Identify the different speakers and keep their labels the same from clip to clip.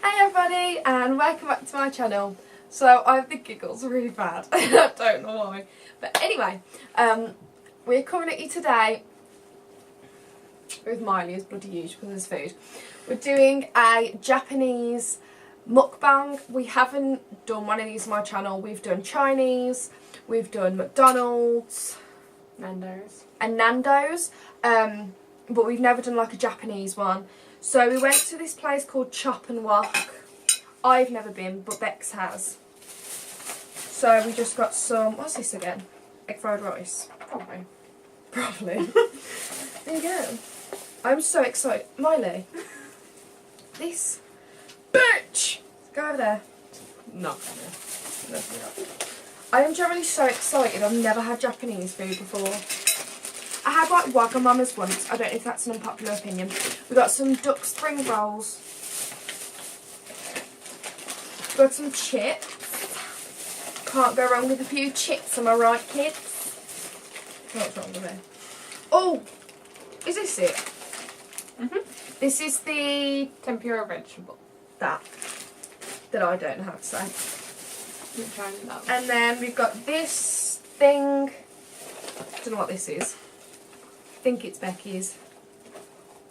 Speaker 1: Hey everybody, and welcome back to my channel. So I have the giggles really bad. I don't know why. But anyway, we're coming at you today with Miley as bloody huge because there's food. We're doing a Japanese mukbang. We haven't done one of these on my channel. We've done Chinese, we've done McDonald's, Nando's, but we've never done like a Japanese one. So we went to this place called Chop and Wok. I've never been, but Bex has. So we just got some, what's this again? Egg fried rice? Probably. There you go. I'm so excited. Miley. This bitch! Go over there.
Speaker 2: Not
Speaker 1: I am generally so excited. I've never had Japanese food before. I had like Wagamama's once. I don't know if that's an unpopular opinion. We got some duck spring rolls. We got some chips. Can't go wrong with a few chips, am I right, kids? What's wrong with it? Oh! Is this it? This is the
Speaker 2: tempura vegetable.
Speaker 1: That I don't know how to say.
Speaker 2: I'm trying that one.
Speaker 1: And then we've got this thing. I don't know what this is. I think it's Becky's.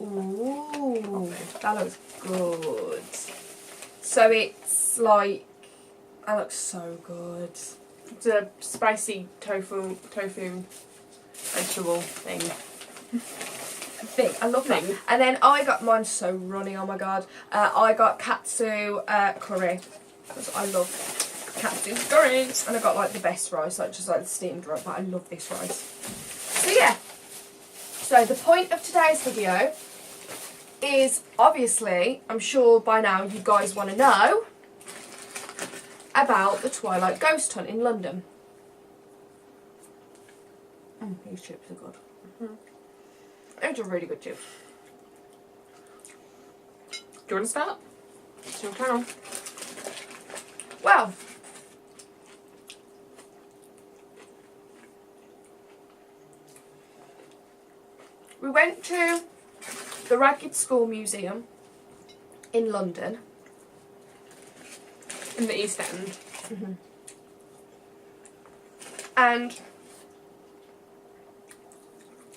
Speaker 1: Ooh, that looks good. So it's like, that looks so good.
Speaker 2: It's a spicy tofu vegetable thing.
Speaker 1: I love that. And then I got mine so runny, oh my god. I got katsu curry because I love katsu curries, and I got like the best rice, like just like the steamed rice. But I love this rice. So yeah. So the point of today's video is obviously, I'm sure by now you guys want to know about the Twilight Ghost Hunt in London. These chips are good. Those are really good chips.
Speaker 2: Do you want to start? It's your channel.
Speaker 1: Well, we went to the Ragged School Museum in London.
Speaker 2: In the East End.
Speaker 1: And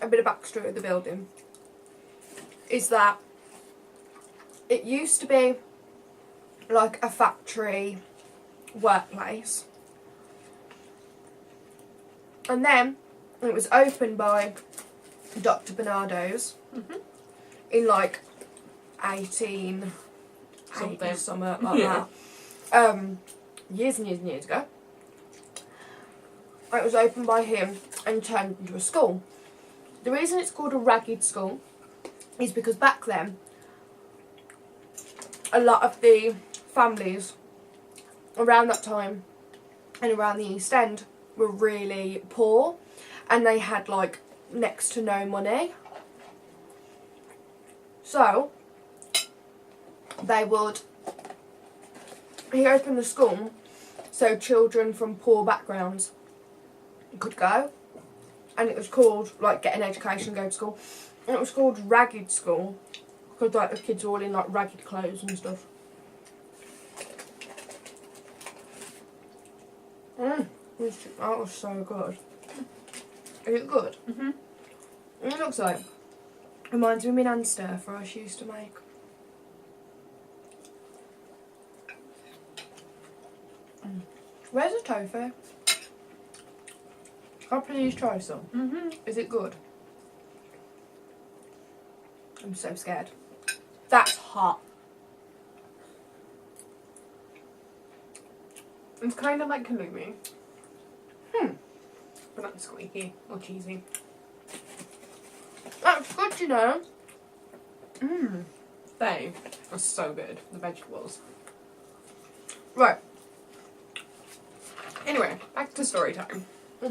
Speaker 1: a bit of backstory of the building is that it used to be like a factory workplace, and then it was opened by Dr. Bernardo's in like 18 something like that. Years and years and years ago. It was opened by him and turned into a school. The reason it's called a ragged school is because back then a lot of the families around that time and around the East End were really poor, and they had like next to no money. So he opened the school so children from poor backgrounds could go, and it was called like get an education, go to school, and it was called Ragged School because like the kids were all in like ragged clothes and stuff. That was so good. Is it good? It looks like, reminds me of my nan's stir fry she used to make. Where's the tofu? Can I please try some? Is it good? I'm so scared. That's hot.
Speaker 2: It's kind of like halloumi. But not squeaky or cheesy.
Speaker 1: That's good, you know.
Speaker 2: They are so good, the vegetables.
Speaker 1: Right.
Speaker 2: Anyway, back to story time.
Speaker 1: Oh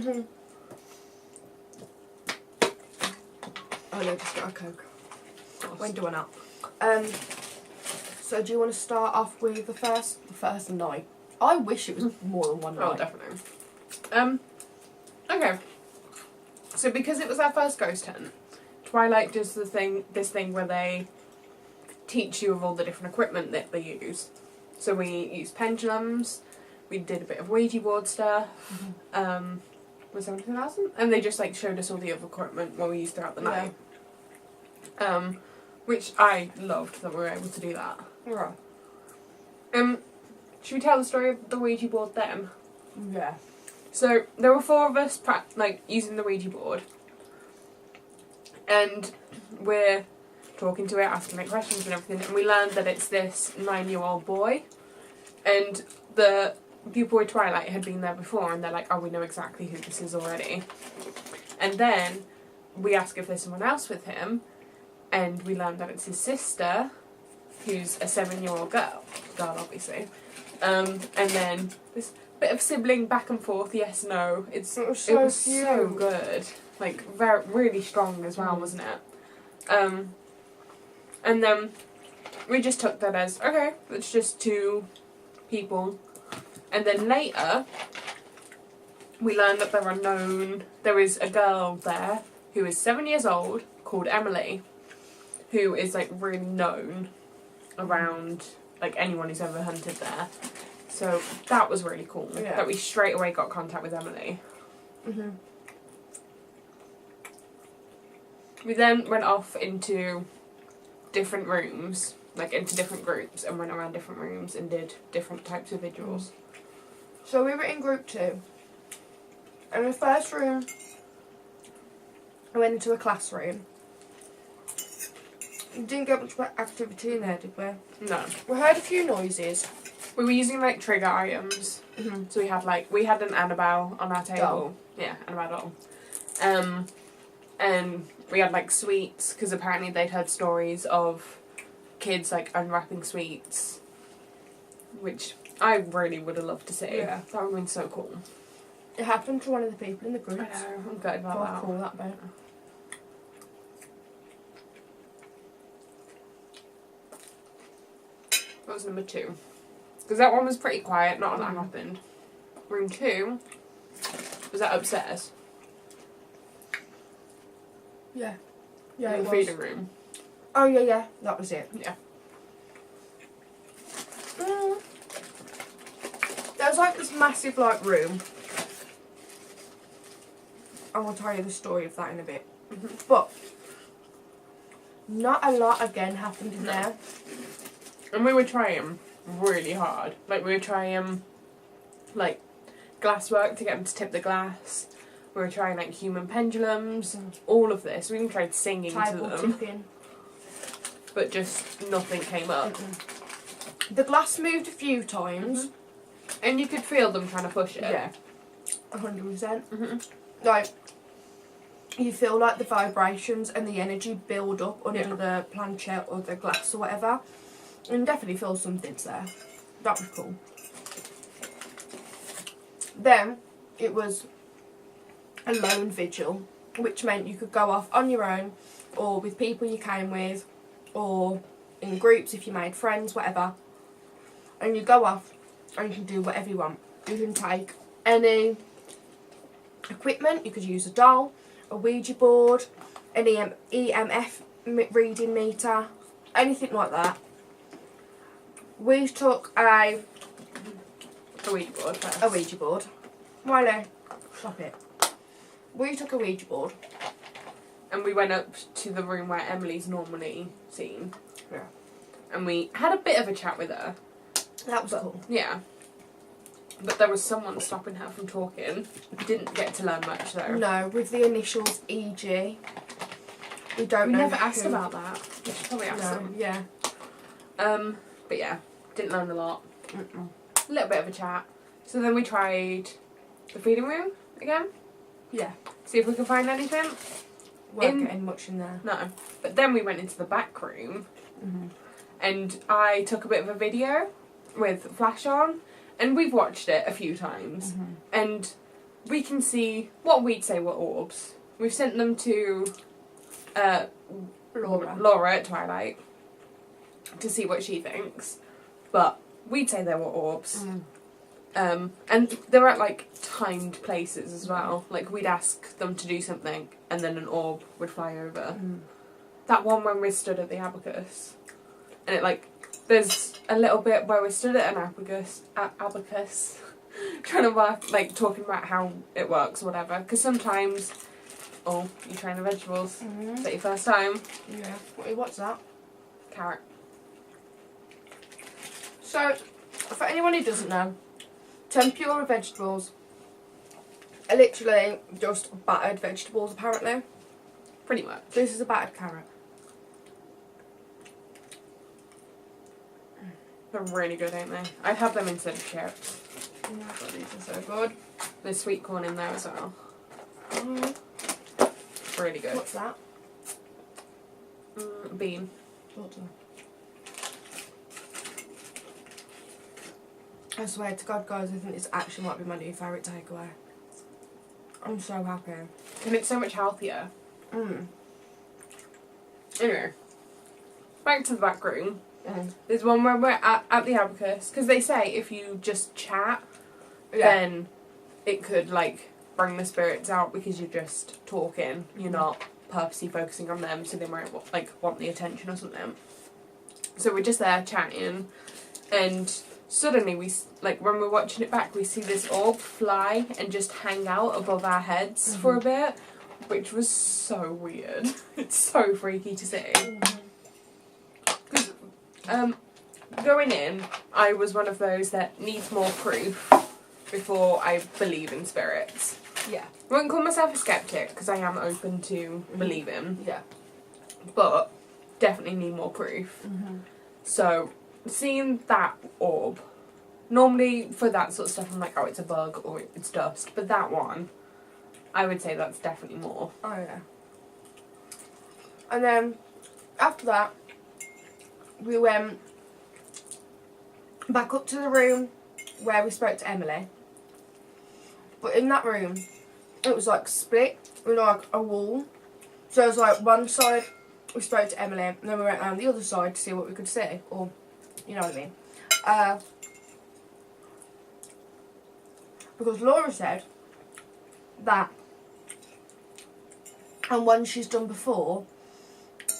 Speaker 1: no, just got a Coke. When do I not? So do you want to start off with the first night? I wish it was more than one night.
Speaker 2: Oh, definitely. Okay. So because it was our first ghost hunt, Twilight does this thing where they teach you of all the different equipment that they use. So we used pendulums, we did a bit of Ouija board stuff, was there anything else? And they just like showed us all the other equipment what we used throughout the night. Which I loved that we were able to do that.
Speaker 1: Right.
Speaker 2: Should we tell the story of the Ouija board then?
Speaker 1: Yeah.
Speaker 2: So there were 4 of us using the Ouija board, and we're talking to it, asking it questions and everything, and we learned that it's this 9-year-old boy, and the Viewboy Twilight had been there before, and they're like, oh, we know exactly who this is already. And then we ask if there's someone else with him, and we learned that it's his sister, who's a 7-year-old girl obviously. And then this bit of sibling back and forth, yes, no. It was so good. Like, really strong as well, wasn't it? And then we just took that as, okay, it's just 2 people. And then later, we learned that there is a girl there who is 7 years old, called Emily, who is, like, really known around, like, anyone who's ever hunted there. So that was really cool, that we straight away got contact with Emily. We then went off into different rooms, like into different groups, and went around different rooms and did different types of vigils.
Speaker 1: So we were in group 2. And in the first room, I went into a classroom. We didn't get much activity in there, did we?
Speaker 2: No.
Speaker 1: We heard a few noises.
Speaker 2: We were using, like, trigger items. So we had an Annabelle on our table.
Speaker 1: Doll.
Speaker 2: Yeah, Annabelle doll. And we had, like, sweets, because apparently they'd heard stories of kids, like, unwrapping sweets, which I really would have loved to see.
Speaker 1: Yeah.
Speaker 2: That would have been so cool.
Speaker 1: It happened to one of the people in the group.
Speaker 2: I know, I'm gutted about that.
Speaker 1: Cool that bit.
Speaker 2: That was number 2. Because that one was pretty quiet, not a lot happened. Room 2 was that upstairs.
Speaker 1: Yeah. Yeah,
Speaker 2: In
Speaker 1: it
Speaker 2: the
Speaker 1: was.
Speaker 2: feeding room.
Speaker 1: Oh, yeah, that was it.
Speaker 2: Yeah.
Speaker 1: There was, like, this massive, like, room. I will tell you the story of that in a bit. But not a lot, again, happened in there.
Speaker 2: And we were trying really hard. Like, we were trying, like, glass work to get them to tip the glass. We were trying, like, human pendulums. All of this. We even tried singing
Speaker 1: Table
Speaker 2: to them.
Speaker 1: tipping.
Speaker 2: But just nothing came up.
Speaker 1: The glass moved a few times.
Speaker 2: And you could feel them trying to push it.
Speaker 1: Yeah. 100%. Like, you feel like the vibrations and the energy build up under the planchette or the glass or whatever. And definitely feel something's there. That was cool. Then it was a lone vigil, which meant you could go off on your own, or with people you came with, or in groups if you made friends, whatever. And you go off and you can do whatever you want. You can take any equipment. You could use a doll, a Ouija board, an EMF reading meter, anything like that. We took a
Speaker 2: Ouija board first.
Speaker 1: A Ouija board. Wiley, stop it. We took a Ouija board.
Speaker 2: And we went up to the room where Emily's normally seen.
Speaker 1: Yeah.
Speaker 2: And we had a bit of a chat with her.
Speaker 1: That was cool.
Speaker 2: Yeah. But there was someone stopping her from talking. Didn't get to learn much though.
Speaker 1: No, with the initials EG. We don't
Speaker 2: We
Speaker 1: know.
Speaker 2: never asked about that. We should probably ask them.
Speaker 1: Yeah.
Speaker 2: But yeah, didn't learn a lot. A little bit of a chat. So then we tried the feeding room again.
Speaker 1: Yeah.
Speaker 2: See if we can find anything.
Speaker 1: Weren't getting much in there.
Speaker 2: No. But then we went into the back room. And I took a bit of a video with flash on. And we've watched it a few times. And we can see what we'd say were orbs. We've sent them to Laura at Twilight to see what she thinks. But we'd say they were orbs. And they were at like timed places as well. Like we'd ask them to do something and then an orb would fly over. That one when we stood at the abacus and it like there's a little bit where we stood at an abacus trying to work, like talking about how it works or whatever, because sometimes you train the vegetables. Is that your first time?
Speaker 1: Yeah. What's that?
Speaker 2: Carrot.
Speaker 1: So, for anyone who doesn't know, tempura vegetables are literally just battered vegetables, apparently.
Speaker 2: Pretty much.
Speaker 1: This is a battered carrot.
Speaker 2: They're really good, ain't they? I'd have them instead of chips.
Speaker 1: Oh my god, these are so good.
Speaker 2: There's sweet corn in there as well.
Speaker 1: Mm.
Speaker 2: Really good.
Speaker 1: What's that?
Speaker 2: Bean.
Speaker 1: What's that? I swear to God, guys, I think this actually might be my new favourite takeaway. I'm so happy.
Speaker 2: And it's so much healthier. Anyway, back to the back room. There's one where we're at the abacus, because they say if you just chat, then it could like bring the spirits out because you're just talking. You're not purposely focusing on them, so they might like want the attention or something. So we're just there chatting, and suddenly we like when we're watching it back, we see this orb fly and just hang out above our heads for a bit, which was so weird. It's so freaky to see. Because going in, I was one of those that needs more proof before I believe in spirits.
Speaker 1: Yeah.
Speaker 2: I wouldn't call myself a skeptic because I am open to believing.
Speaker 1: Yeah.
Speaker 2: But definitely need more proof. So seeing that orb, normally for that sort of stuff I'm like, oh, it's a bug or it's dust. But that one, I would say that's definitely more.
Speaker 1: Oh yeah. And then after that, we went back up to the room where we spoke to Emily. But in that room, it was like split with like a wall. So it was like one side we spoke to Emily, and then we went around the other side to see what we could see, or you know what I mean. Because Laura said that, and one she's done before,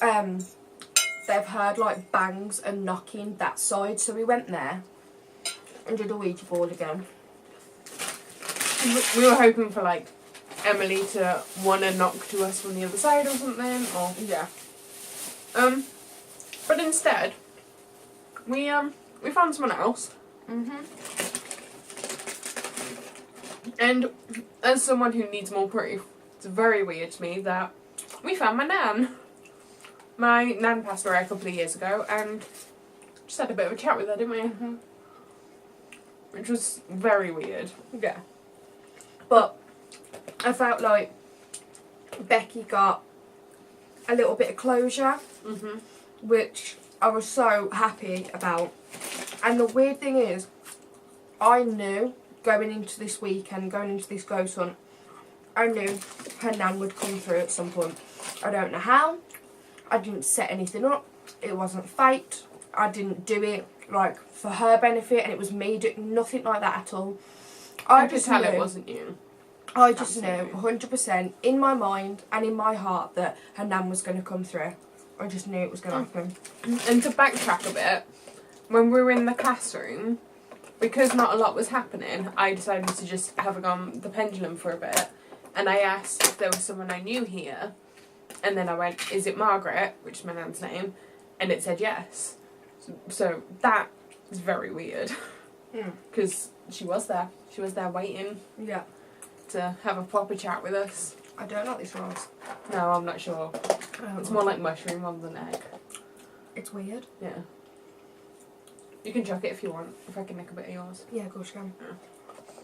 Speaker 1: they've heard like bangs and knocking that side, so we went there and did a Ouija board again.
Speaker 2: We were hoping for like Emily to want to knock to us from the other side or something, or
Speaker 1: Yeah.
Speaker 2: but instead we found someone else. And as someone who needs more proof, it's very weird to me that we found my nan. My nan passed away a couple of years ago, and just had a bit of a chat with her, didn't we? Which was very weird.
Speaker 1: Yeah. But I felt like Becky got a little bit of closure, which I was so happy about. And the weird thing is, I knew going into this weekend, going into this ghost hunt, I knew her nan would come through at some point. I don't know how. I didn't set anything up. It wasn't fate. I didn't do it like for her benefit, and it was me doing nothing like that at all. I
Speaker 2: could
Speaker 1: just
Speaker 2: tell
Speaker 1: knew,
Speaker 2: it wasn't you.
Speaker 1: I just
Speaker 2: Absolutely.
Speaker 1: knew 100% in my mind and in my heart that her nan was going to come through. I just knew it was going to happen.
Speaker 2: And to backtrack a bit, when we were in the classroom, because not a lot was happening, I decided to just have a go on the pendulum for a bit, and I asked if there was someone I knew here, and then I went, is it Margaret, which is my nan's name, and it said yes. So that is very weird, because she was there waiting
Speaker 1: Yeah.
Speaker 2: to have a proper chat with us.
Speaker 1: I don't know what this was.
Speaker 2: No, I'm not sure. It's more like mushroom rather than egg.
Speaker 1: It's weird.
Speaker 2: Yeah. You can chuck it if you want, if I can nick a bit of yours.
Speaker 1: Yeah, of course you can.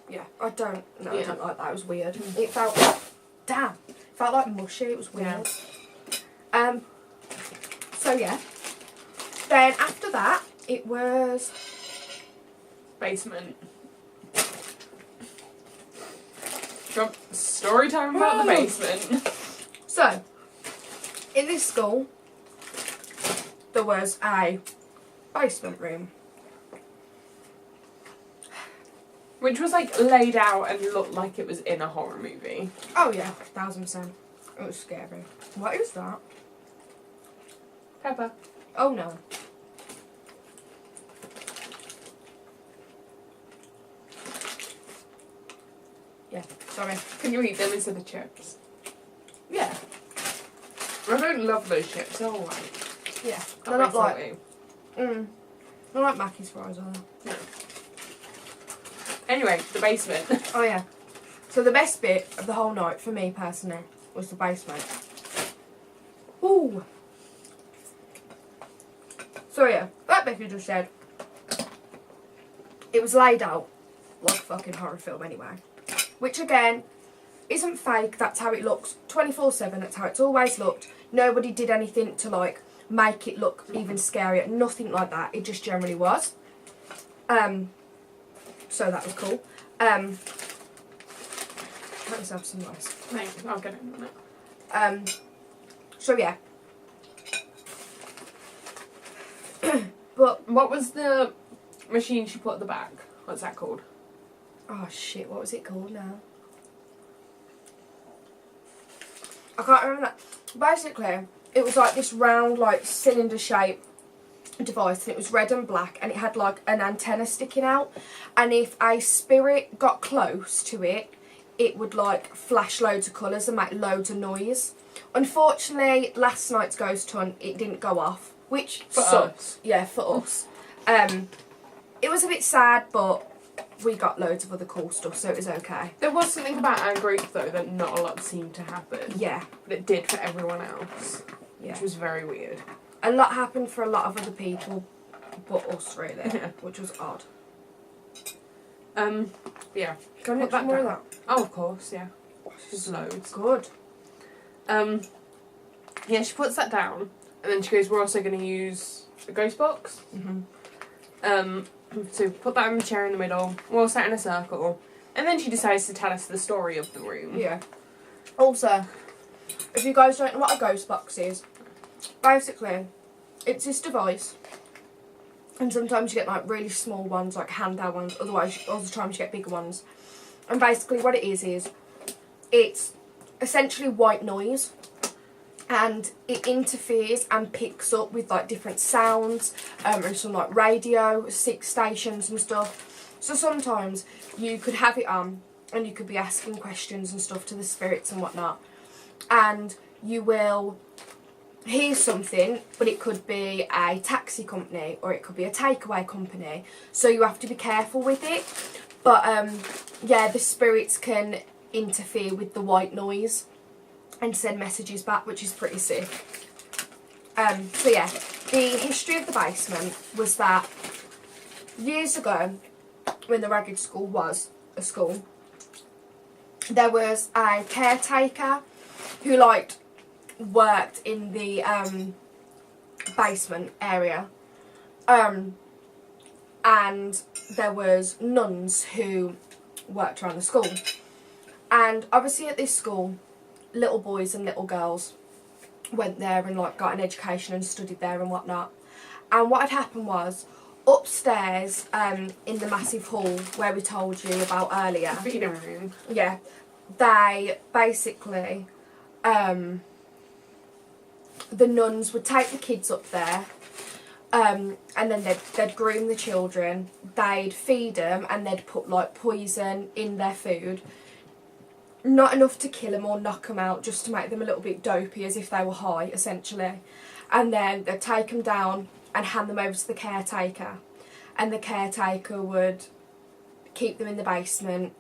Speaker 1: Yeah, I don't like that. It was weird.
Speaker 2: Mm.
Speaker 1: It felt, damn, it felt like mushy. It was weird.
Speaker 2: Yeah.
Speaker 1: So yeah. Then after that, it was
Speaker 2: Basement. Story time about the basement.
Speaker 1: So, in this school, there was a basement room.
Speaker 2: Which was like laid out and looked like it was in a horror movie.
Speaker 1: Oh yeah, 1000%. It was scary. What is that?
Speaker 2: Pepper.
Speaker 1: Oh no. Sorry.
Speaker 2: Can you eat them instead of chips?
Speaker 1: Yeah.
Speaker 2: I don't love those chips. They're alright.
Speaker 1: Yeah.
Speaker 2: They're
Speaker 1: They're not like...
Speaker 2: salty.
Speaker 1: They're like Mackey's fries, are they?
Speaker 2: No. Anyway, the basement.
Speaker 1: Oh, yeah. So the best bit of the whole night, for me personally, was the basement. Ooh. So, yeah. Like Becky just said, it was laid out like a fucking horror film anyway. Which, again, isn't fake. That's how it looks 24/7. That's how it's always looked. Nobody did anything to, like, make it look even scarier. Nothing like that. It just generally was. So that was cool. Let myself some rice.
Speaker 2: Thanks, I'll get it in a minute.
Speaker 1: So yeah. But
Speaker 2: What was the machine she put at the back? What's that called?
Speaker 1: oh shit, what was it called now? I can't remember that. Basically, it was like this round, like cylinder shaped device, and it was red and black, and it had like an antenna sticking out, and if a spirit got close to it, it would like flash loads of colours and make loads of noise. Unfortunately, last night's ghost hunt, it didn't go off, which
Speaker 2: For
Speaker 1: sucked.
Speaker 2: us.
Speaker 1: Yeah, for us. It was a bit sad, but we got loads of other cool stuff, so it was okay.
Speaker 2: There was something about our group though that not a lot seemed to happen.
Speaker 1: Yeah,
Speaker 2: But it did for everyone else.
Speaker 1: yeah.
Speaker 2: Which was very weird.
Speaker 1: A lot happened for a lot of other people, but us really,
Speaker 2: Yeah.
Speaker 1: which was odd.
Speaker 2: Yeah.
Speaker 1: Can I
Speaker 2: Put
Speaker 1: get
Speaker 2: that
Speaker 1: some more of
Speaker 2: down.
Speaker 1: that?
Speaker 2: Oh, of course, yeah. There's loads.
Speaker 1: Good.
Speaker 2: Yeah, she puts that down, and then she goes, we're also going to use a ghost box. So put that in the chair in the middle, we're all sat in a circle, and then she decides to tell us the story of the room.
Speaker 1: Yeah. Also, if you guys don't know what a ghost box is, basically, it's this device, and sometimes you get like really small ones, like handheld ones, otherwise other times you get bigger ones. And basically what it is it's essentially white noise, and it interferes and picks up with like different sounds, and some like radio, 6 stations and stuff. So sometimes you could have it on and you could be asking questions and stuff to the spirits and whatnot, and you will hear something, but it could be a taxi company or it could be a takeaway company, so you have to be careful with it. But yeah, the spirits can interfere with the white noise and send messages back, which is pretty sick. So yeah, the history of the basement was that years ago, when the Ragged School was a school, there was a caretaker who like worked in the basement area, and there was nuns who worked around the school, and obviously at this school little boys and little girls went there and like got an education and studied there and whatnot. And what had happened was, upstairs in the massive hall where we told you about earlier,
Speaker 2: Feeding room.
Speaker 1: yeah, they basically the nuns would take the kids up there, and then they'd groom the children, they'd feed them, and they'd put like poison in their food. Not enough to kill them or knock them out, just to make them a little bit dopey, as if they were high, essentially. And then they'd take them down and hand them over to the caretaker. And the caretaker would keep them in the basement,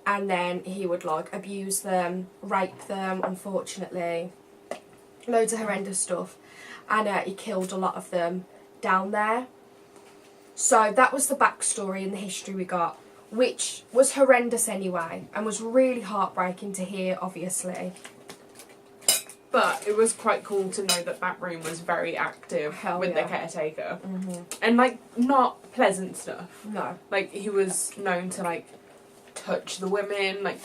Speaker 1: and then he would like abuse them, rape them, unfortunately. Loads of horrendous stuff. And he killed a lot of them down there. So that was the backstory and the history we got, which was horrendous anyway, and was really heartbreaking to hear, obviously.
Speaker 2: But it was quite cool to know that that room was very active with the caretaker. And, like, not pleasant stuff.
Speaker 1: No.
Speaker 2: Like, he was known to, like, touch the women, like,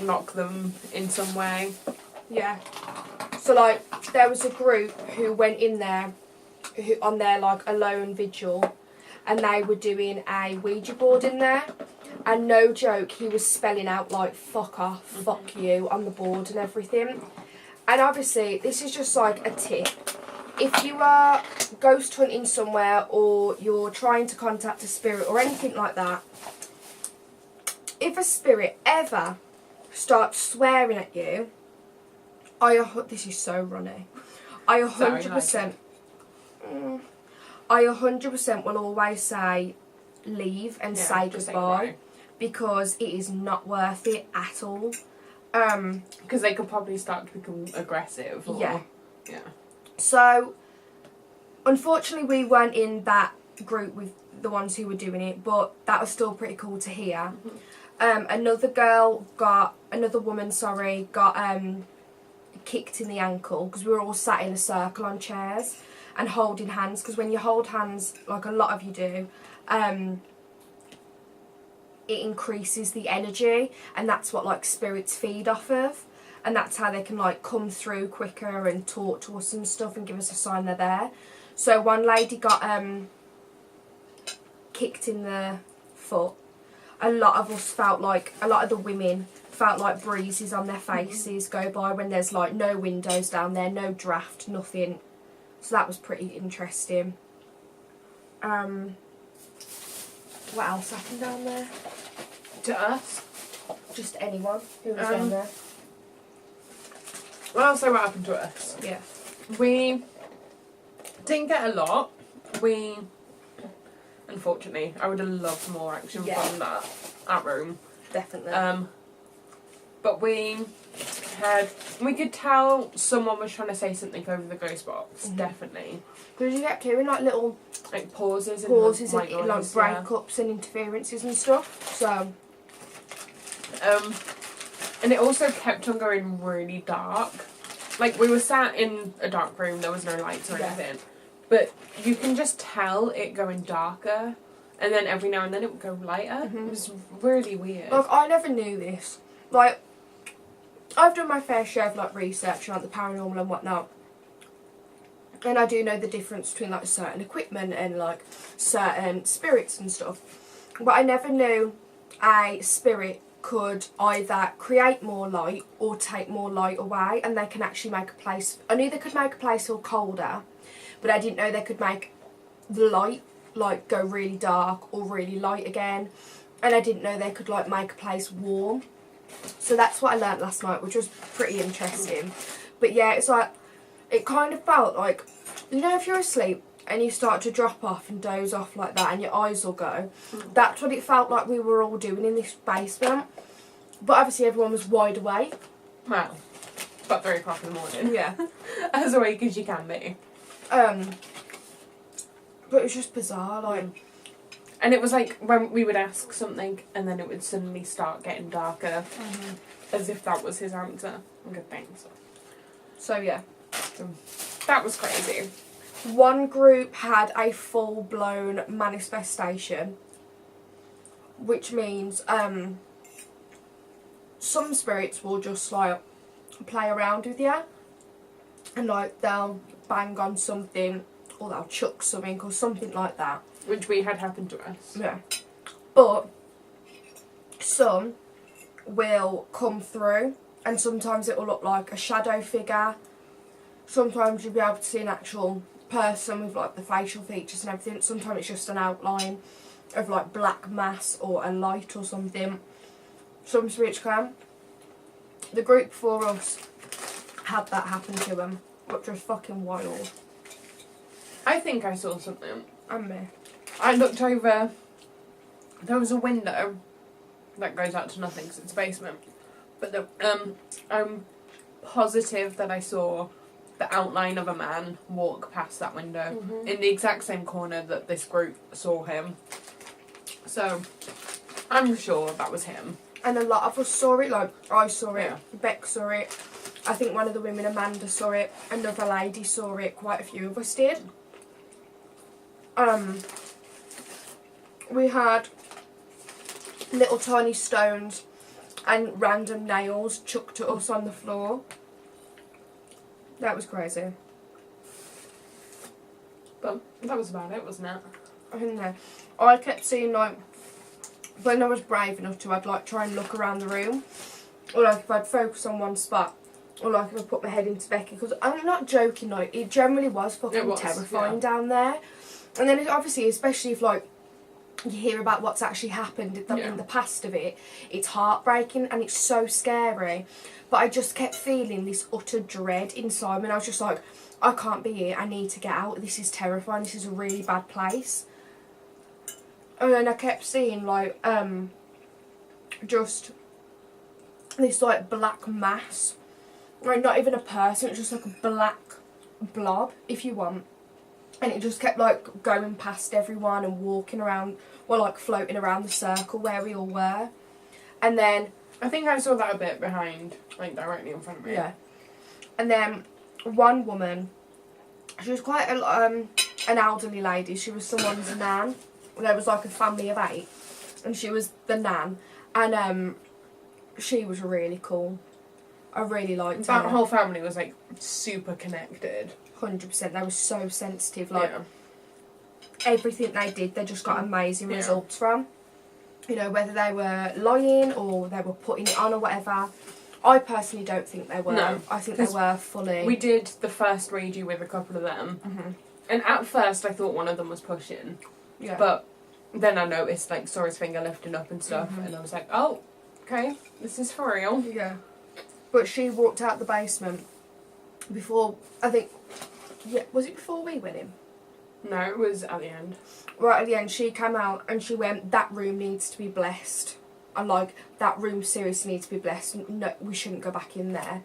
Speaker 2: knock them in some way.
Speaker 1: Yeah. So, like, there was a group who went in there who on their, like, alone vigil, and they were doing a Ouija board in there. And no joke, he was spelling out, like, fuck off, fuck you, on the board and everything. And obviously, this is just, like, a tip. If you are ghost hunting somewhere, or you're trying to contact a spirit or anything like that, if a spirit ever start swearing at you, this is so runny. I 100%, I 100% will always say leave and say goodbye, because it is not worth it at all.
Speaker 2: Because they could probably start to become aggressive. Or,
Speaker 1: yeah.
Speaker 2: Yeah.
Speaker 1: So, unfortunately, we weren't in that group with the ones who were doing it, but that was still pretty cool to hear. Another woman got kicked in the ankle because we were all sat in a circle on chairs and holding hands, because when you hold hands, like a lot of you do, it increases the energy, and that's what like spirits feed off of, and that's how they can like come through quicker and talk to us and stuff and give us a sign they're there. So one lady got kicked in the foot. A lot of the women felt like breezes on their faces go by when there's like no windows down there, no draft, nothing. So that was pretty interesting. What else happened down there?
Speaker 2: To us?
Speaker 1: Just anyone who was down there.
Speaker 2: Well, I'll say what happened to us.
Speaker 1: Yeah.
Speaker 2: We didn't get a lot. Unfortunately, I would have loved more action from that room.
Speaker 1: Definitely.
Speaker 2: But we could tell someone was trying to say something over the ghost box, definitely.
Speaker 1: Because you get hearing like little
Speaker 2: pauses and
Speaker 1: like breakups and interferences and stuff. So
Speaker 2: and it also kept on going really dark. Like, we were sat in a dark room, there was no lights or anything. But you can just tell it going darker, and then every now and then it would go lighter. It was really weird.
Speaker 1: Like, I never knew this. Like, I've done my fair share of like research on like, the paranormal and whatnot, and I do know the difference between like certain equipment and like certain spirits and stuff. But I never knew a spirit could either create more light or take more light away, and they can actually make a place. I knew they could make a place feel colder, but I didn't know they could make the light like go really dark or really light again, and I didn't know they could like make a place warm. So that's what I learnt last night, which was pretty interesting. But yeah, it's like, it kind of felt like, you know, if you're asleep and you start to drop off and doze off like that and your eyes will go, that's what it felt like we were all doing in this basement. But obviously everyone was wide awake.
Speaker 2: Well, about 3 o'clock in the morning.
Speaker 1: Yeah.
Speaker 2: As awake as you can be.
Speaker 1: But it was just bizarre, like...
Speaker 2: And it was like when we would ask something and then it would suddenly start getting darker. As if that was his answer. Good things.
Speaker 1: So yeah.
Speaker 2: That was crazy.
Speaker 1: One group had a full-blown manifestation, which means some spirits will just like play around with you, and like they'll bang on something or they'll chuck something or something like that.
Speaker 2: Which we had happened to us.
Speaker 1: Yeah. But some will come through, and sometimes it will look like a shadow figure. Sometimes you'll be able to see an actual person with like the facial features and everything. Sometimes it's just an outline of like black mass or a light or something. Some spirits can. The group before us had that happen to them, which was fucking wild.
Speaker 2: I think I saw something.
Speaker 1: And me.
Speaker 2: I looked over. There was a window that goes out to nothing because it's a basement. But I'm positive that I saw the outline of a man walk past that window in the exact same corner that this group saw him. So I'm sure that was him.
Speaker 1: And a lot of us saw it, like I saw it, Beck saw it, I think one of the women, Amanda, saw it, another lady saw it, quite a few of us did. We had little tiny stones and random nails chucked at us on the floor. That was crazy.
Speaker 2: But that was about it, wasn't it?
Speaker 1: I don't know. I kept seeing, like, when I was brave enough to, I'd like try and look around the room, or like if I'd focus on one spot, or like if I put my head into Becky, because I'm not joking, like it generally was fucking terrifying down there. And then obviously, especially if like you hear about what's actually happened in the past of it, it's heartbreaking and it's so scary. But I just kept feeling this utter dread inside me, and I was just like, I can't be here, I need to get out, this is terrifying, this is a really bad place. And then I kept seeing like just this like black mass, like not even a person, it's just like a black blob, if you want. And it just kept like going past everyone and walking around, well, like floating around the circle where we all were. And then
Speaker 2: I think I saw that a bit behind, like directly in front of me.
Speaker 1: yeah. And then one woman, she was quite an elderly lady. She was someone's nan. There was like a family of 8, and she was the nan. And she was really cool. I really liked her.
Speaker 2: That whole family was like super connected.
Speaker 1: 100%. They were so sensitive. Like everything they did, they just got amazing results from. You know, whether they were lying or they were putting it on or whatever. I personally don't think they were.
Speaker 2: No,
Speaker 1: I think they were fully.
Speaker 2: We did the first Ouija with a couple of them, and at first I thought one of them was pushing, but then I noticed, like, saw his finger lifting up and stuff, and I was like, oh, okay, this is for real.
Speaker 1: Yeah. But she walked out the basement before, I think, was it before we went in?
Speaker 2: No, it was at the end.
Speaker 1: Right at the end, she came out and she went, that room needs to be blessed. I'm like, that room seriously needs to be blessed. No, we shouldn't go back in there.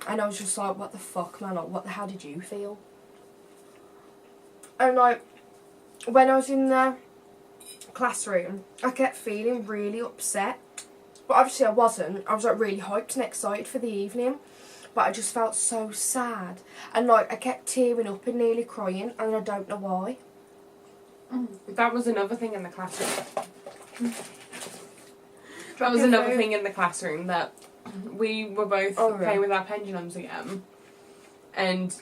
Speaker 1: And I was just like, what the fuck, man? Like, how did you feel? And like, when I was in the classroom, I kept feeling really upset. But obviously I wasn't. I was like really hyped and excited for the evening. But I just felt so sad. And like, I kept tearing up and nearly crying, and I don't know why.
Speaker 2: That was another thing in the classroom. That was another thing in the classroom, that we were both playing with our pendulums again. And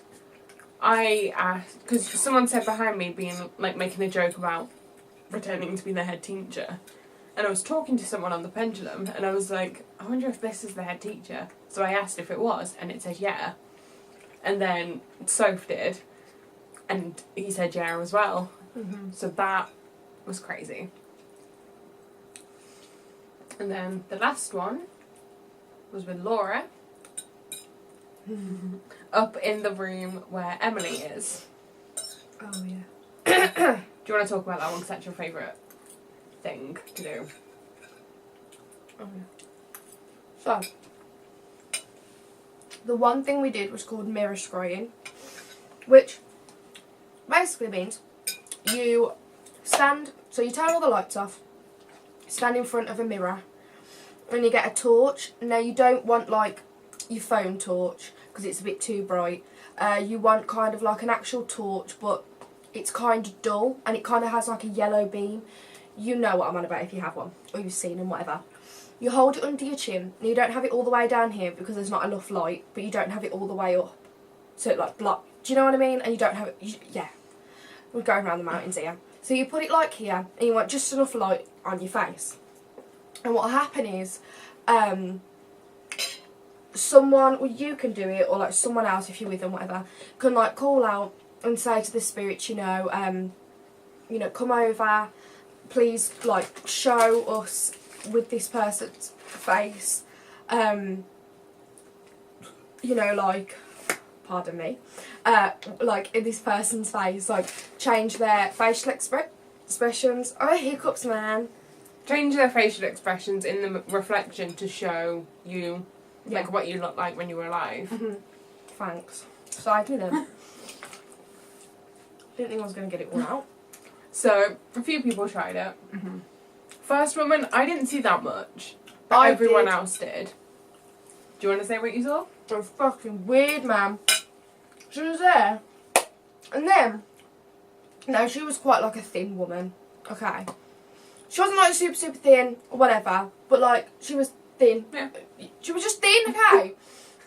Speaker 2: I asked, because someone said behind me, being like making a joke about pretending to be the head teacher. And I was talking to someone on the pendulum, and I was like, I wonder if this is the head teacher. So I asked if it was, and it said yeah. And then Soph did, and he said yeah as well. So that was crazy. And then the last one was with Laura, up in the room where Emily is.
Speaker 1: Oh yeah.
Speaker 2: Do you want to talk about that one, because that's your favourite thing to do?
Speaker 1: Oh yeah. So, the one thing we did was called mirror scrying, which basically means you stand, so you turn all the lights off, stand in front of a mirror, and you get a torch. Now you don't want like your phone torch because it's a bit too bright. You want kind of like an actual torch, but it's kind of dull and it kind of has like a yellow beam. You know what I'm on about if you have one, or you've seen them, whatever. You hold it under your chin, and you don't have it all the way down here because there's not enough light, but you don't have it all the way up, so it like block. Do you know what I mean? And you don't have it. Yeah, we're going around the mountains here. So you put it like here, and you want just enough light on your face. And what will happen is, someone, well, you can do it, or like someone else if you're with them, whatever, can like call out and say to the spirits, you know, come over, please, like show us with this person's face, like, pardon me, like in this person's face, like change their facial expressions. Oh, hiccups, man.
Speaker 2: Change their facial expressions in the reflection to show you like what you look like when you were alive.
Speaker 1: Thanks. So I did them. Didn't think I was going to get it all out.
Speaker 2: So a few people tried it. First woman, I didn't see that much, but everyone else did. Do you want to say what you saw?
Speaker 1: It was fucking weird, man. She was there, and then, no, she was quite like a thin woman. Okay, she wasn't like super thin or whatever, but like she was thin.
Speaker 2: Yeah.
Speaker 1: She was just thin. Okay.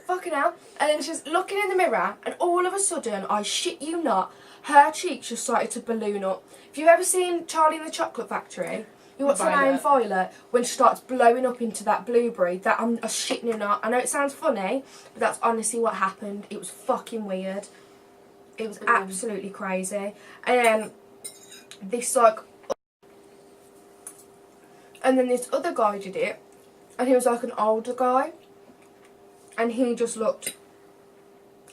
Speaker 1: Fucking hell. And then she's looking in the mirror, and all of a sudden, I shit you not, her cheeks just started to balloon up. If you've ever seen Charlie and the Chocolate Factory, you watch her name Violet, when she starts blowing up into that blueberry, that I'm shitting you not. I know it sounds funny, but that's honestly what happened. It was fucking weird. It was absolutely crazy. And then this like And then this other guy did it, and he was like an older guy, and he just looked,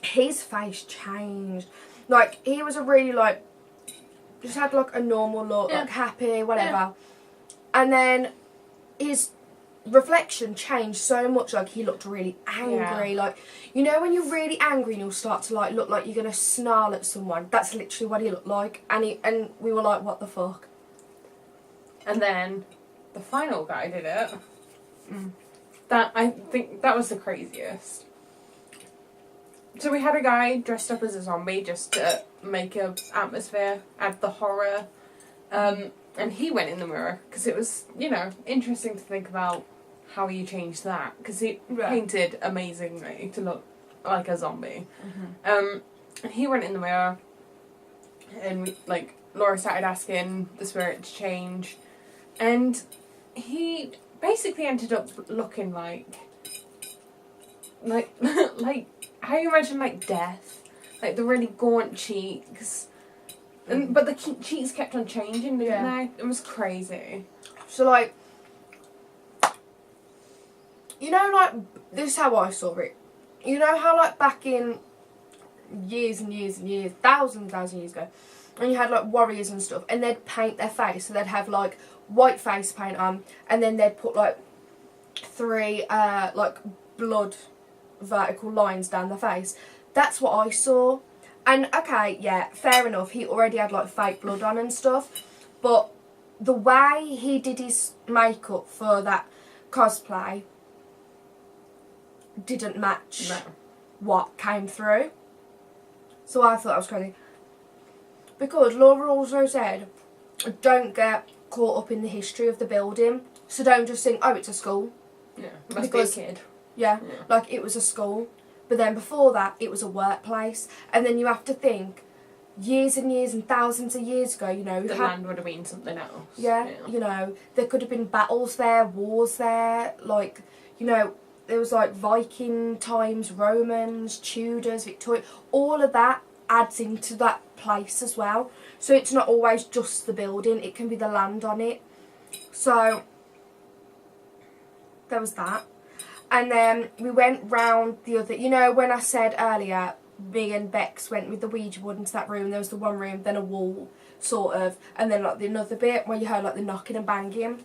Speaker 1: his face changed. Like, he was a really, like, just had like a normal look, like happy, whatever. And then his reflection changed so much, like he looked really angry. Like, you know when you're really angry and you'll start to like look like you're gonna snarl at someone? That's literally what he looked like. And we were like, what the fuck?
Speaker 2: And then the final guy did it. That, I think that was the craziest. So we had a guy dressed up as a zombie just to make a atmosphere, add the horror. And he went in the mirror because it was, you know, interesting to think about how you change that, because he painted amazingly to look like a zombie. And he went in the mirror, and like Laura started asking the spirit to change, and he basically ended up looking like like how you imagine like death, like the really gaunt cheeks. And, but the cheeks kept on changing, didn't they? It was crazy.
Speaker 1: So, like, you know, like, this is how I saw it. You know how, like, back in years and years and years, thousands of years ago, and you had, like, warriors and stuff, and they'd paint their face, so they'd have, like, white face paint on, and then they'd put, like, 3, like, blood vertical lines down the face. That's what I saw. And, okay, yeah, fair enough, he already had, like, fake blood on and stuff, but the way he did his makeup for that cosplay didn't match what came through. So I thought that was crazy. Because Laura also said, don't get caught up in the history of the building, so don't just think, oh, it's a school.
Speaker 2: Yeah, must be a kid.
Speaker 1: Yeah, like, it was a school. But then before that, it was a workplace. And then you have to think, years and years and thousands of years ago, you know...
Speaker 2: The land would have been something else.
Speaker 1: Yeah, you know, there could have been battles there, wars there. Like, you know, there was, like, Viking times, Romans, Tudors, Victoria. All of that adds into that place as well. So it's not always just the building. It can be the land on it. So, there was that. And then we went round the other... You know, when I said earlier, me and Bex went with the Ouija board into that room. There was the one room, then a wall, sort of. And then, like, the another bit where you heard, like, the knocking and banging.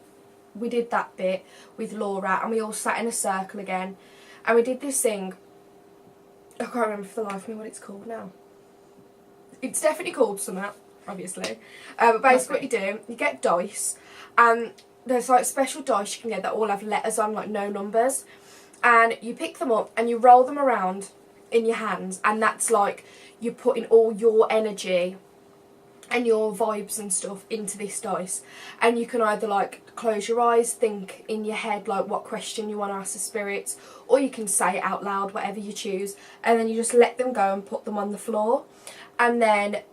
Speaker 1: We did that bit with Laura. And we all sat in a circle again. And we did this thing. I can't remember for the life of me what it's called now. It's definitely called something, obviously. But basically what you do, you get dice. And there's, like, special dice you can get that all have letters on, like, no numbers. And you pick them up and you roll them around in your hands, and that's like you're putting all your energy and your vibes and stuff into this dice. And you can either like close your eyes, think in your head like what question you want to ask the spirits, or you can say it out loud, whatever you choose, and then you just let them go and put them on the floor. And then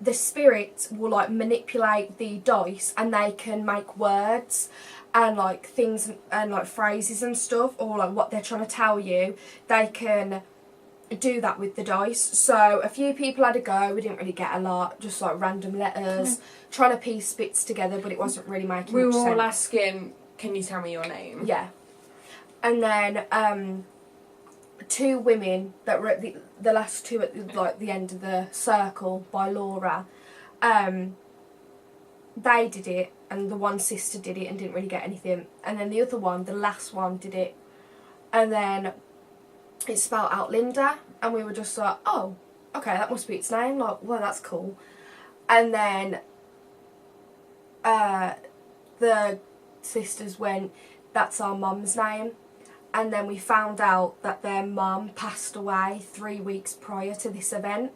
Speaker 1: the spirits will like manipulate the dice, and they can make words and like things and like phrases and stuff, or like what they're trying to tell you. They can do that with the dice. So a few people had a go. We didn't really get a lot, just like random letters, trying to piece bits together, but it wasn't really making
Speaker 2: we
Speaker 1: much
Speaker 2: were
Speaker 1: sense.
Speaker 2: all asking, can you tell me your name?
Speaker 1: Yeah. And then 2 women that were at the last 2 at like the end of the circle by Laura, they did it, and the one sister did it and didn't really get anything, and then the other one, the last one, did it, and then it spelled out Linda, and we were just like, oh, okay, that must be its name, like, well, that's cool. And then the sisters went, that's our mum's name. And then we found out that their mum passed away 3 weeks prior to this event.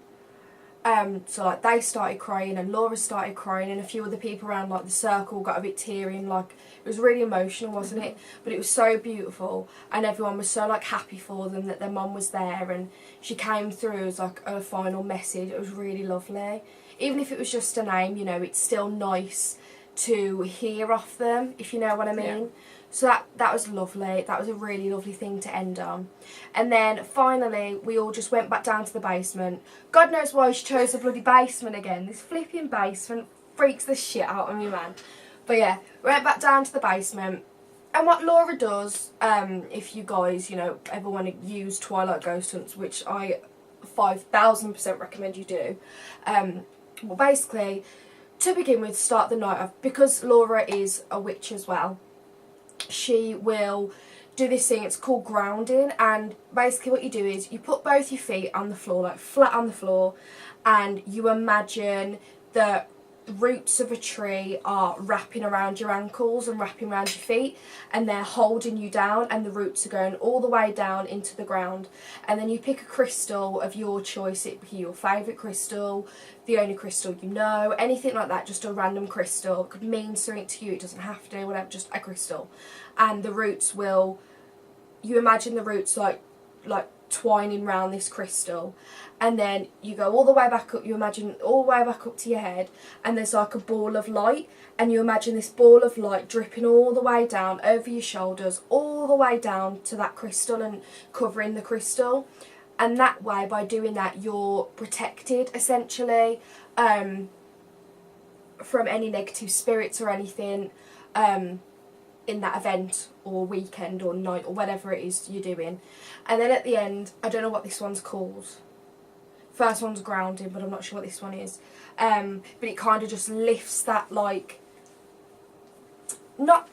Speaker 1: So like they started crying, and Laura started crying, and a few other people around like the circle got a bit teary, and like it was really emotional, wasn't it? But it was so beautiful, and everyone was so like happy for them that their mum was there, and she came through as like a final message. It was really lovely. Even if it was just a name, you know, it's still nice to hear off them, if you know what I mean. Yeah. So that was lovely. That was a really lovely thing to end on. And then finally we all just went back down to the basement. God knows why she chose the bloody basement again. This flipping basement freaks the shit out of me, man. But yeah, we went back down to the basement. And what Laura does, if you guys, you know, ever want to use Twilight Ghost Hunts, which I 5,000% recommend you do, well, basically, to begin with, start the night off, because Laura is a witch as well, she will do this thing, it's called grounding, and basically what you do is you put both your feet on the floor, like flat on the floor, and you imagine the roots of a tree are wrapping around your ankles and wrapping around your feet, and they're holding you down, and the roots are going all the way down into the ground. And then you pick a crystal of your choice. It could be your favourite crystal, the only crystal you know, anything like that, just a random crystal. It could mean something to you, it doesn't have to, whatever, just a crystal. And the roots will, you imagine the roots like twining round this crystal, and then you go all the way back up, you imagine all the way back up to your head, and there's like a ball of light, and you imagine this ball of light dripping all the way down over your shoulders, all the way down to that crystal and covering the crystal. And that way, by doing that, you're protected essentially from any negative spirits or anything in that event or weekend or night or whatever it is you're doing. And then at the end, I don't know what this one's called. First one's grounding, but I'm not sure what this one is. But it kind of just lifts that, like,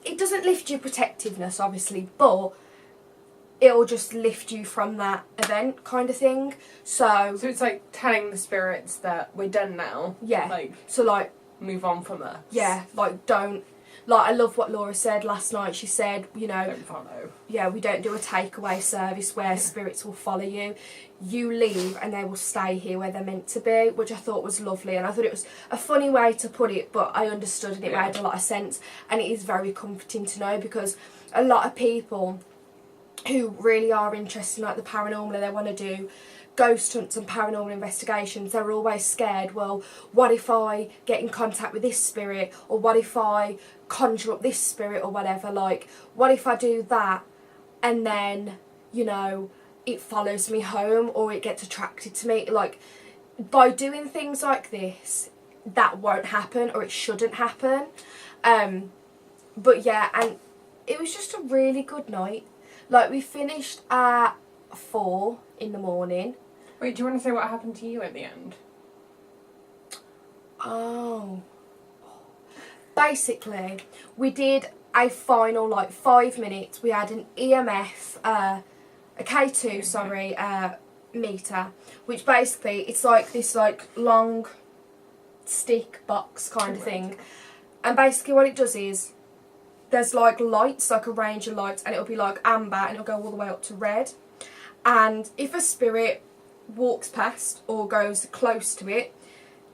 Speaker 1: it doesn't lift your protectiveness obviously, but it'll just lift you from that event kind of thing. So
Speaker 2: it's like telling the spirits that we're done now.
Speaker 1: Yeah.
Speaker 2: Like,
Speaker 1: so like,
Speaker 2: move on from us.
Speaker 1: yeah, like don't. Like, I love what Laura said last night. She said, you know,
Speaker 2: Don't follow.
Speaker 1: Yeah, we don't do a takeaway service where spirits will follow you. You leave and they will stay here where they're meant to be, which I thought was lovely. And I thought it was a funny way to put it, but I understood and it made a lot of sense. And it is very comforting to know, because a lot of people who really are interested in like the paranormal and they want to do ghost hunts and paranormal investigations, they're always scared, well, what if I get in contact with this spirit, or what if I conjure up this spirit, or whatever, like, what if I do that and then, you know, it follows me home or it gets attracted to me. Like, by doing things like this, that won't happen, or it shouldn't happen. But yeah, and it was just a really good night. Like, we finished at 4 in the morning.
Speaker 2: Wait, do you want to say what happened to you at the end?
Speaker 1: Oh. Basically, we did a final, like, 5 minutes. We had an EMF, a K2, sorry, meter, which basically, it's like this, like, long stick box kind of thing. And basically what it does is, there's, like, lights, like a range of lights, and it'll be, like, amber, and it'll go all the way up to red. And if a spirit walks past or goes close to it,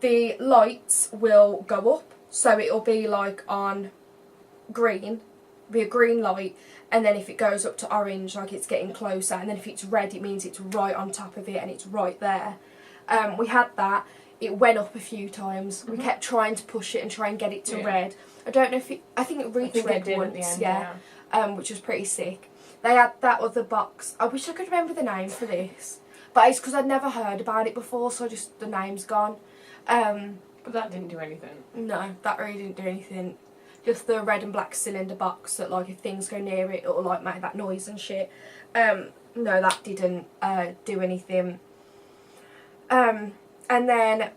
Speaker 1: the lights will go up, so it'll be like on green, be a green light, and then if it goes up to orange, like it's getting closer, and then if it's red, it means it's right on top of it and it's right there. We had that. It went up a few times. We kept trying to push it and try and get it to red. I don't know if it, I think it reached red once, which was pretty sick. They had that other box. I wish I could remember the name for this, but it's because I'd never heard about it before, so just the name's gone.
Speaker 2: But that didn't do anything.
Speaker 1: No, that really didn't do anything. Just the red and black cylinder box that, like, if things go near it, it'll, like, make that noise and shit. No, that didn't do anything. And then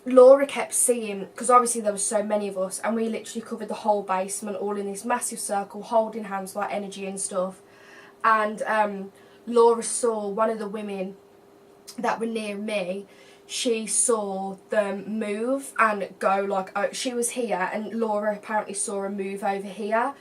Speaker 1: Laura kept seeing, because obviously there was so many of us, and we literally covered the whole basement, all in this massive circle, holding hands, like energy and stuff. And Laura saw one of the women that were near me. She saw them move and go, like, she was here, and Laura apparently saw her move over here.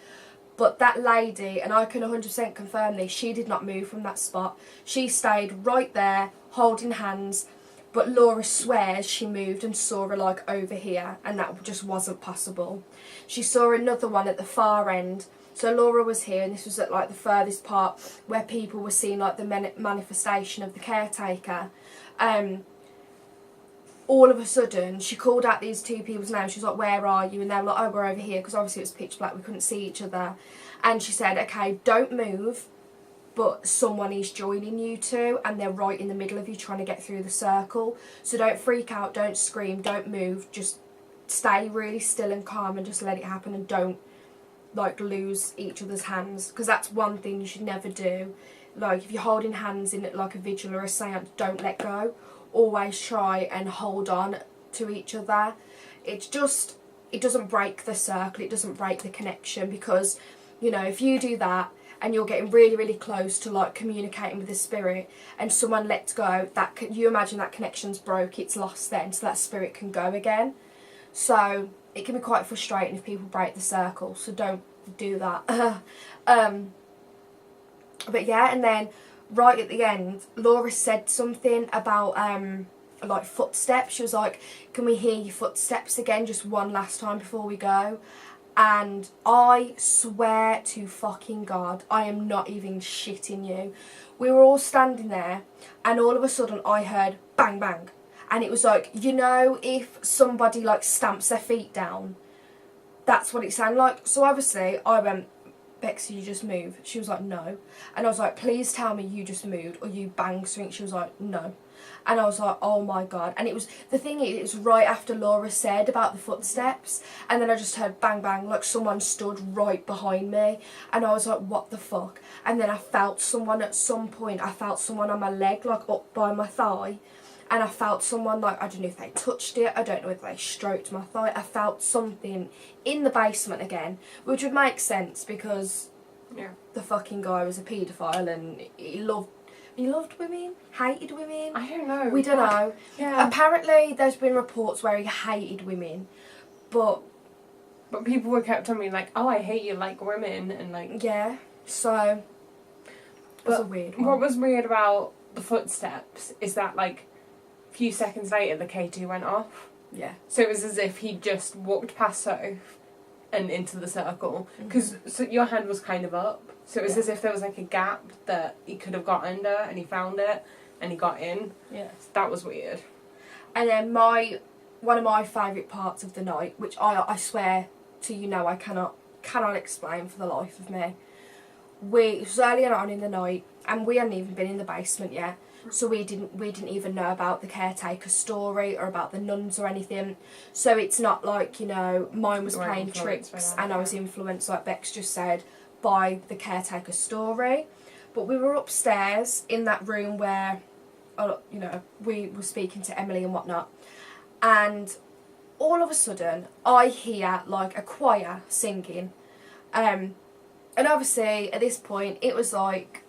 Speaker 1: But that lady, and I can 100% confirm this, she did not move from that spot. She stayed right there, holding hands. But Laura swears she moved and saw her, like, over here, and that just wasn't possible. She saw another one at the far end. So Laura was here, and this was at, like, the furthest part where people were seeing, like, the manifestation of the caretaker. All of a sudden, she called out these two people's names. She was like, where are you? And they were like, oh, we're over here, because obviously it was pitch black. We couldn't see each other. And she said, okay, don't move, but someone is joining you two, and they're right in the middle of you trying to get through the circle. So don't freak out, don't scream, don't move, just stay really still and calm and just let it happen, and don't like lose each other's hands, because that's one thing you should never do. Like if you're holding hands in like a vigil or a seance, don't let go. Always try and hold on to each other. It doesn't break the circle, it doesn't break the connection, because you know, if you do that and you're getting really, really close to like communicating with the spirit, and someone lets go, you imagine that connection's broke, it's lost then, so that spirit can go again. So it can be quite frustrating if people break the circle, so don't do that. But yeah, and then right at the end, Laura said something about like footsteps. She was like, can we hear your footsteps again just one last time before we go? And I swear to fucking God, I am not even shitting you. We were all standing there, and all of a sudden I heard bang bang. And it was like, you know, if somebody like stamps their feet down, that's what it sounded like. So obviously I went, Bexy, you just moved. She was like, no. And I was like, please tell me you just moved or you banged something. She was like, no. And I was like, oh my God. And it was right after Laura said about the footsteps. And then I just heard bang bang, like someone stood right behind me. And I was like, what the fuck? And then I felt someone at some point, I felt someone on my leg, like up by my thigh. And I felt someone, like, I don't know if they touched it, I don't know if they stroked my thigh. I felt something in the basement again, which would make sense because the fucking guy was a paedophile and he loved women, hated women.
Speaker 2: I don't know.
Speaker 1: We don't know.
Speaker 2: Yeah.
Speaker 1: Apparently there's been reports where he hated women, but
Speaker 2: people were kept on me like, oh, I hate you like women, and like...
Speaker 1: Yeah, so it was a weird one.
Speaker 2: What was weird about the footsteps is that, like, a few seconds later the K2 went off.
Speaker 1: Yeah.
Speaker 2: So it was as if he just walked past Soph and into the circle. Because so your hand was kind of up. So it was as if there was like a gap that he could have got under, and he found it and he got in.
Speaker 1: Yeah.
Speaker 2: So that was weird. And
Speaker 1: then one of my favourite parts of the night, which I swear to you know I cannot explain for the life of me. It was earlier on in the night, and we hadn't even been in the basement yet. So we didn't even know about the caretaker story or about the nuns or anything. So it's not like, you know, mine was playing tricks and I was influenced, like Bex just said, by the caretaker story. But we were upstairs in that room where, you know, we were speaking to Emily and whatnot. And all of a sudden, I hear like a choir singing. And obviously, at this point, it was like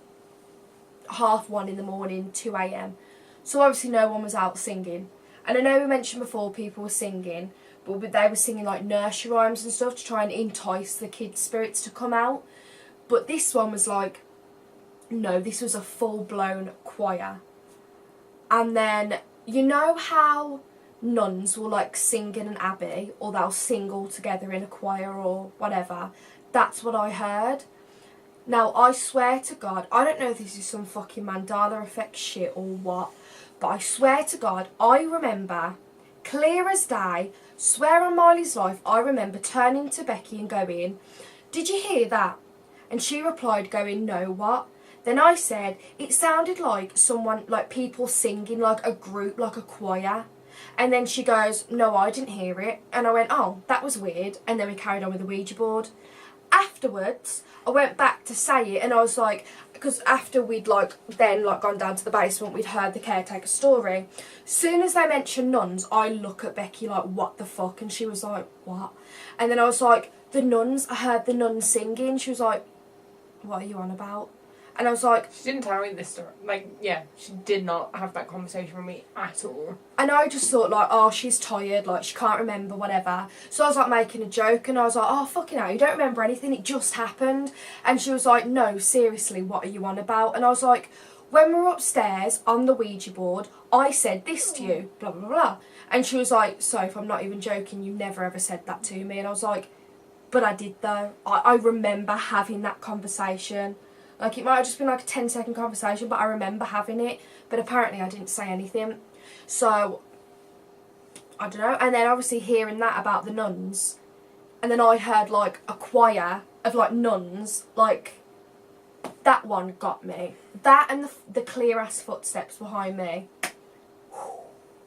Speaker 1: 1:30 in the morning, 2 a.m. So obviously no one was out singing. And I know we mentioned before people were singing, but they were singing like nursery rhymes and stuff to try and entice the kids' spirits to come out. But this one was like, no, this was a full-blown choir. And then, you know how nuns will like sing in an abbey, or they'll sing all together in a choir or whatever? That's what I heard. Now, I swear to God, I don't know if this is some fucking Mandela effect shit or what, but I swear to God, I remember, clear as day, swear on Miley's life, I remember turning to Becky and going, did you hear that? And she replied going, no, what? Then I said, it sounded like someone, like people singing, like a group, like a choir. And then she goes, no, I didn't hear it. And I went, oh, that was weird. And then we carried on with the Ouija board. Afterwards, I went back to say it, and I was like, because after we'd then gone down to the basement, we'd heard the caretaker story. Soon as they mentioned nuns, I look at Becky like, what the fuck? And she was like, what? And then I was like, the nuns, I heard the nuns singing. She was like, what are you on about? And I was like...
Speaker 2: She didn't tell me this story. Like, yeah, she did not have that conversation with me at all.
Speaker 1: And I just thought, like, oh, she's tired, like, she can't remember, whatever. So I was, like, making a joke, and I was like, oh, fucking hell, you don't remember anything, it just happened. And she was like, no, seriously, what are you on about? And I was like, when we were upstairs on the Ouija board, I said this to you, blah, blah, blah. And she was like, Soph, I'm not even joking, you never ever said that to me. And I was like, but I did, though. I remember having that conversation. Like, it might have just been like a 10-second conversation, but I remember having it. But apparently I didn't say anything. So, I don't know. And then obviously hearing that about the nuns. And then I heard like a choir of like nuns. Like, that one got me. That and the clear-ass footsteps behind me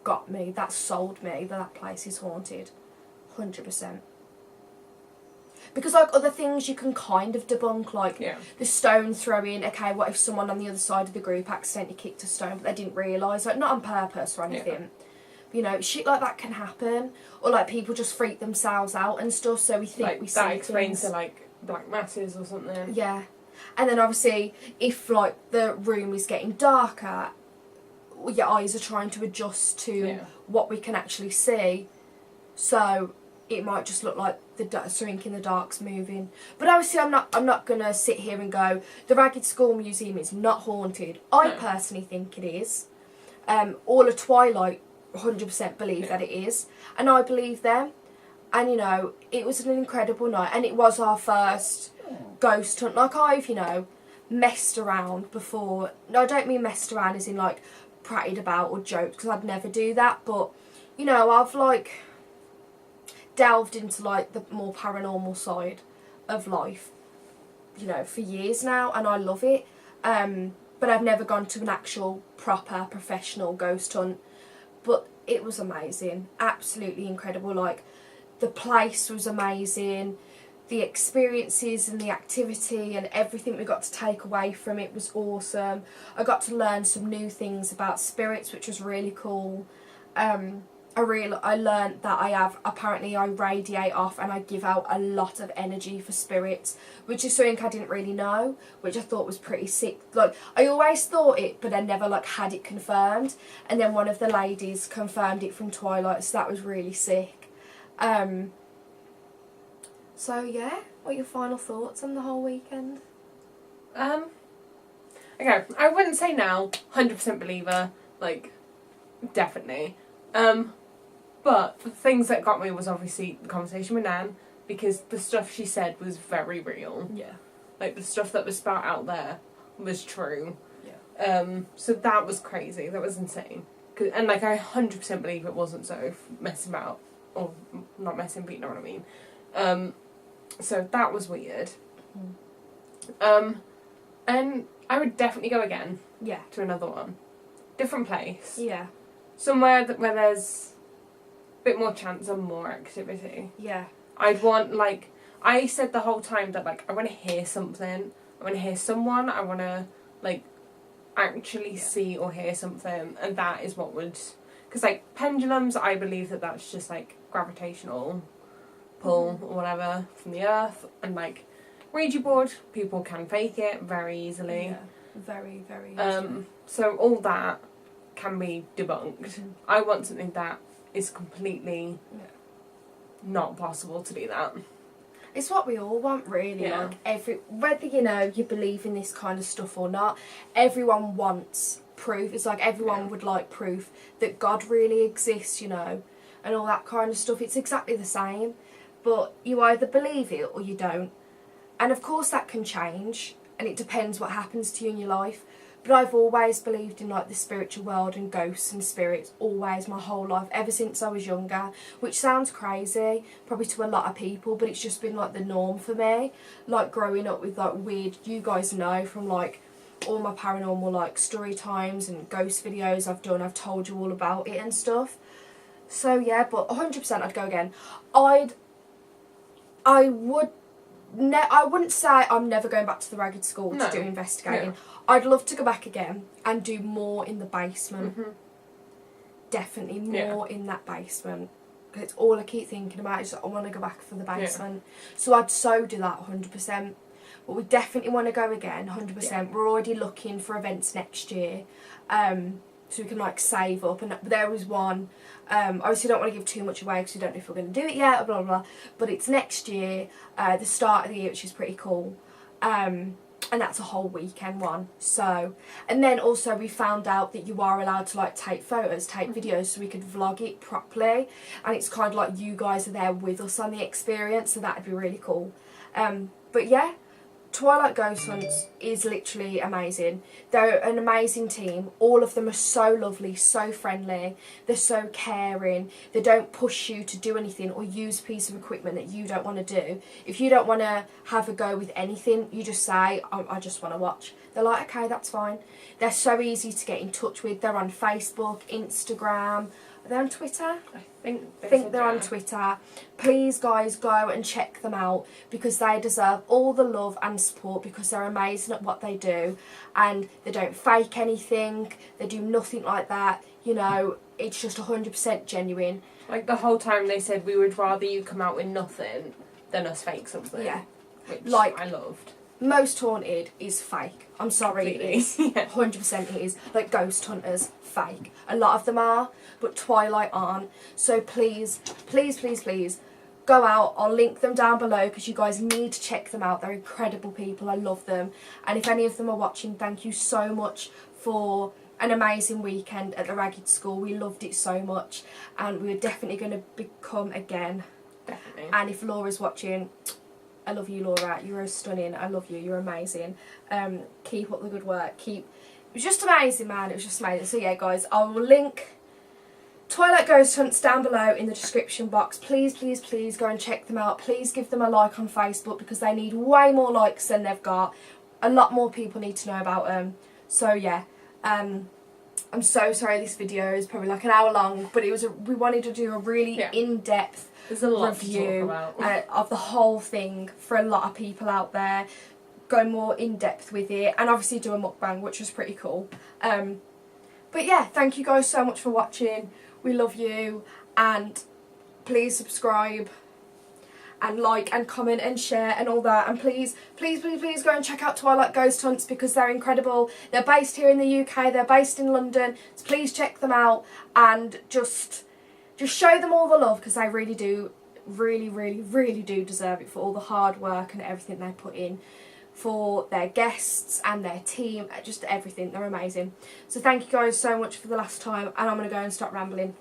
Speaker 1: got me. That sold me that place is haunted. 100%. Because, like, other things you can kind of debunk, like the stone throwing. Okay, what if someone on the other side of the group accidentally kicked a stone but they didn't realise? Like, not on purpose or anything. You know, shit like that can happen. Or, like, people just freak themselves out and stuff, so we think
Speaker 2: like,
Speaker 1: we see
Speaker 2: that explains
Speaker 1: things.
Speaker 2: to, like, black masses or something.
Speaker 1: Yeah. And then, obviously, if, like, the room is getting darker, your eyes are trying to adjust to what we can actually see. So it might just look like something in the dark's moving. But obviously I'm not gonna sit here and go, the Ragged School Museum is not haunted. I personally think it is. All of Twilight 100% believe that it is, and I believe them. And, you know, it was an incredible night, and it was our first ghost hunt. Like, I've, you know, messed around before. No, I don't mean messed around as in, like, pratted about or joked, because I'd never do that. But, you know, I've, like, delved into, like, the more paranormal side of life, you know, for years now, and I love it. But I've never gone to an actual proper professional ghost hunt. But it was amazing, absolutely incredible. Like, the place was amazing, the experiences and the activity and everything we got to take away from it was awesome. I got to learn some new things about spirits, which was really cool. I learned that I radiate off and I give out a lot of energy for spirits, which is something I didn't really know, which I thought was pretty sick. Like, I always thought it, but I never, like, had it confirmed. And then one of the ladies confirmed it from Twilight, so that was really sick. So yeah, what are your final thoughts on the whole weekend?
Speaker 2: Okay, I wouldn't say now 100% believer, like, definitely. But the things that got me was obviously the conversation with Nan, because the stuff she said was very real.
Speaker 1: Yeah.
Speaker 2: Like, the stuff that was spat out there was true.
Speaker 1: Yeah.
Speaker 2: So that was crazy. That was insane. And, like, I 100% believe it wasn't so messing about, or not messing, but you know what I mean. So that was weird. And I would definitely go again.
Speaker 1: Yeah.
Speaker 2: To another one. Different place.
Speaker 1: Yeah.
Speaker 2: Somewhere where there's a bit more chance and more activity.
Speaker 1: Yeah.
Speaker 2: I'd want, like, I said the whole time that, like, I want to hear something. I want to hear someone. I want to, like, actually see or hear something. And that is what would... Because, like, pendulums, I believe that that's just, like, gravitational pull or whatever from the earth. And, like, Ouija board, people can fake it very easily.
Speaker 1: Yeah. Very, very easily.
Speaker 2: So all that can be debunked. I want something that is completely not possible to do that.
Speaker 1: It's what we all want, really.
Speaker 2: Yeah.
Speaker 1: Like, whether, you know, you believe in this kind of stuff or not, everyone wants proof. It's like everyone would like proof that God really exists, you know, and all that kind of stuff. It's exactly the same, but you either believe it or you don't. And of course that can change, and it depends what happens to you in your life. But I've always believed in, like, the spiritual world and ghosts and spirits, always, my whole life, ever since I was younger, which sounds crazy, probably to a lot of people, but it's just been, like, the norm for me. Like, growing up with, like, weird, you guys know from, like, all my paranormal, like, story times and ghost videos I've done, I've told you all about it and stuff. So, yeah, but 100% I'd go again. I wouldn't say I'm never going back to the Ragged School to do investigating.
Speaker 2: No.
Speaker 1: I'd love to go back again and do more in the basement. Definitely more in that basement. Because it's all I keep thinking about is that I want to go back for the basement. So I'd so do that 100%. But we definitely want to go again, 100%. We're already looking for events next year. So we can, like, save up. And there was one. Obviously don't want to give too much away because we don't know if we're going to do it yet, blah, blah, blah. But it's next year, the start of the year, which is pretty cool. And that's a whole weekend one. So, and then also we found out that you are allowed to, like, take photos, take videos, so we could vlog it properly. And it's kind of like you guys are there with us on the experience, so that'd be really cool. But yeah, Twilight Ghost Hunts is literally amazing. They're an amazing team. All of them are so lovely, so friendly. They're so caring. They don't push you to do anything or use a piece of equipment that you don't want to do. If you don't want to have a go with anything, you just say, I just want to watch. They're like, okay, that's fine. They're so easy to get in touch with. They're on Facebook, Instagram, Are they on Twitter?
Speaker 2: I think
Speaker 1: They're on Twitter. Please, guys, go and check them out because they deserve all the love and support because they're amazing at what they do, and they don't fake anything. They do nothing like that. You know, it's just 100% genuine.
Speaker 2: Like the whole time they said we would rather you come out with nothing than us fake something.
Speaker 1: Yeah,
Speaker 2: which
Speaker 1: like
Speaker 2: I loved.
Speaker 1: Most Haunted is fake. I'm sorry, it is.
Speaker 2: Yeah.
Speaker 1: 100% it is. Like Ghost Hunters, fake. A lot of them are, but Twilight aren't. So please, please, please, please, go out. I'll link them down below because you guys need to check them out. They're incredible people. I love them. And if any of them are watching, thank you so much for an amazing weekend at the Ragged School. We loved it so much, and we're definitely going to come again.
Speaker 2: Definitely.
Speaker 1: And if Laura's watching, I love you, Laura. You're stunning. I love you. You're amazing. Keep up the good work. It was just amazing, man. It was just amazing. So yeah, guys, I will link Twilight Ghost Hunts down below in the description box. Please, please, please go and check them out. Please give them a like on Facebook because they need way more likes than they've got. A lot more people need to know about them. So yeah, I'm so sorry this video is probably like an hour long, but it was we wanted to do a really in-depth
Speaker 2: There's a lot
Speaker 1: review
Speaker 2: to talk about.
Speaker 1: of the whole thing for a lot of people out there. Go more in depth with it, and obviously do a mukbang, which was pretty cool. But yeah, thank you guys so much for watching. We love you, and please subscribe and like and comment and share and all that, and please, please, please, please go and check out Twilight Ghost Hunts because they're incredible. They're based here in the UK, they're based in London, so please check them out and just show them all the love because they really do, really, really, really do deserve it for all the hard work and everything they put in for their guests and their team, just everything. They're amazing. So thank you guys so much for the last time, and I'm going to go and stop rambling.